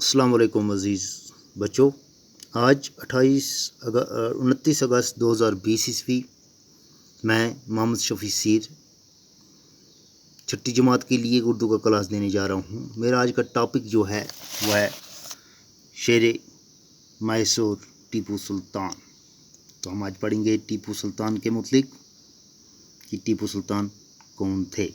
السلام علیکم عزیز بچوں، آج 29 اگست 2020 عیسوی میں محمد شفیع سیر چھٹی جماعت کے لیے اردو کا کلاس دینے جا رہا ہوں۔ میرا آج کا ٹاپک جو ہے وہ ہے شیر میسور ٹیپو سلطان۔ تو ہم آج پڑھیں گے ٹیپو سلطان کے متعلق کہ ٹیپو سلطان کون تھے۔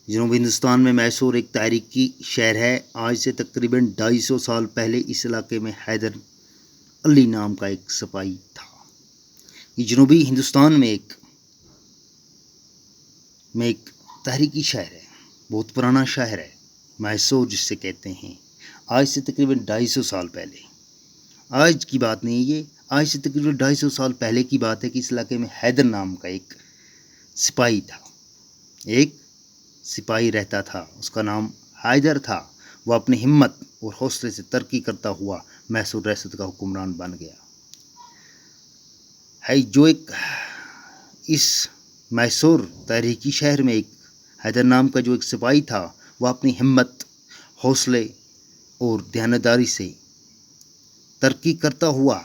جنوبی ہندوستان میں میسور ایک تاریخی شہر ہے۔ آج سے تقریباً 250 سال پہلے اس علاقے میں حیدر علی نام کا ایک سپاہی تھا۔ یہ جنوبی ہندوستان میں ایک تاریخی شہر ہے، بہت پرانا شہر ہے میسور جس سے کہتے ہیں۔ آج سے تقریباً 250 سال پہلے، آج کی بات نہیں، یہ آج سے تقریباً 250 سال پہلے کی بات ہے کہ اس علاقے میں حیدر نام کا ایک سپاہی تھا، ایک سپاہی رہتا تھا، اس کا نام حیدر تھا۔ وہ اپنی ہمت اور حوصلے سے ترقی کرتا ہوا میسور ریاست کا حکمران بن گیا ہے۔ اس میسور تاریخی شہر میں ایک حیدر نام کا جو ایک سپاہی تھا، وہ اپنی ہمت، حوصلے اور دیانتداری سے ترقی کرتا ہوا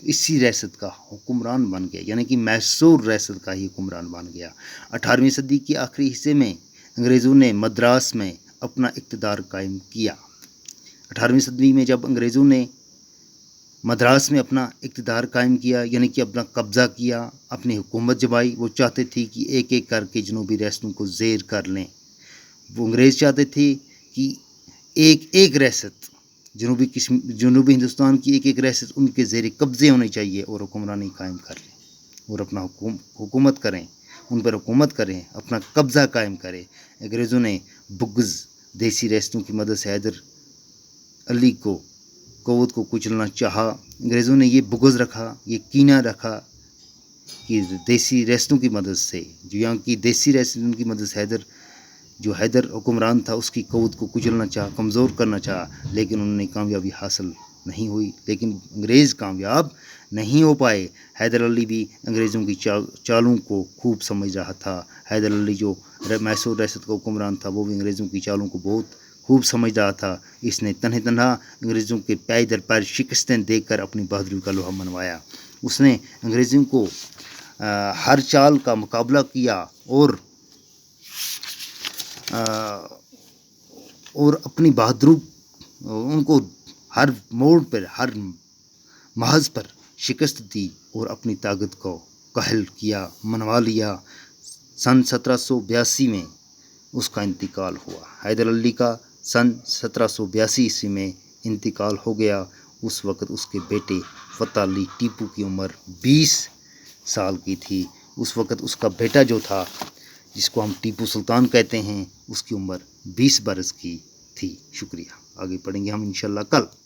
اسی ریاست کا حکمران بن گیا، یعنی کہ میسور ریاست کا ہی حکمران بن گیا۔ 18ویں صدی کے آخری حصے میں انگریزوں نے مدراس میں اپنا اقتدار قائم کیا۔ 18ویں صدی میں جب انگریزوں نے مدراس میں اپنا اقتدار قائم کیا، یعنی کہ اپنا قبضہ کیا، اپنی حکومت جمائی، وہ چاہتے تھے کہ ایک ایک کر کے جنوبی ریاستوں کو زیر کر لیں۔ وہ انگریز چاہتے تھے کہ ایک ایک ریاست جنوبی ہندوستان کی ایک ایک ریاست ان کے زیر قبضے ہونی چاہیے اور حکمرانی قائم کر لیں اور اپنا حکومت کریں، ان پر حکومت کریں، اپنا قبضہ قائم کریں۔ انگریزوں نے بغض دیسی ریاستوں کی مدد سے حیدر علی کو قوت کو کچلنا چاہا۔ انگریزوں نے یہ بغض رکھا، یہ کینہ رکھا کہ دیسی ریاستوں کی مدد سے، جو یہاں کی دیسی ریاستوں کی مدد سے حیدر حکمران تھا، اس کی قوت کو کچلنا چاہا، کمزور کرنا چاہا، لیکن انہوں نے کامیابی حاصل نہیں ہوئی۔ لیکن انگریز کامیاب نہیں ہو پائے۔ حیدر علی بھی انگریزوں کی چالوں کو خوب سمجھ رہا تھا۔ حیدر علی جو میسور ریاست کا حکمران تھا، وہ بھی انگریزوں کی چالوں کو بہت خوب سمجھ رہا تھا۔ اس نے تنہا انگریزوں کے پیر در پیر شکستیں دے کر اپنی بہادری کا لوہا منوایا۔ اس نے انگریزوں کو ہر چال کا مقابلہ کیا اور اپنی بہادری ان کو ہر موڑ پر، ہر محاذ پر شکست دی اور اپنی طاقت کو کاہل کیا، منوا لیا۔ سن 1782 میں اس کا انتقال ہوا۔ حیدر علی کا سن 1782 عیسوی میں انتقال ہو گیا۔ اس وقت اس کے بیٹے فتح علی ٹیپو کی عمر 20 سال کی تھی۔ اس وقت اس کا بیٹا جو تھا، جس کو ہم ٹیپو سلطان کہتے ہیں، اس کی عمر 20 برس کی تھی۔ شکریہ۔ آگے پڑھیں گے ہم انشاءاللہ کل۔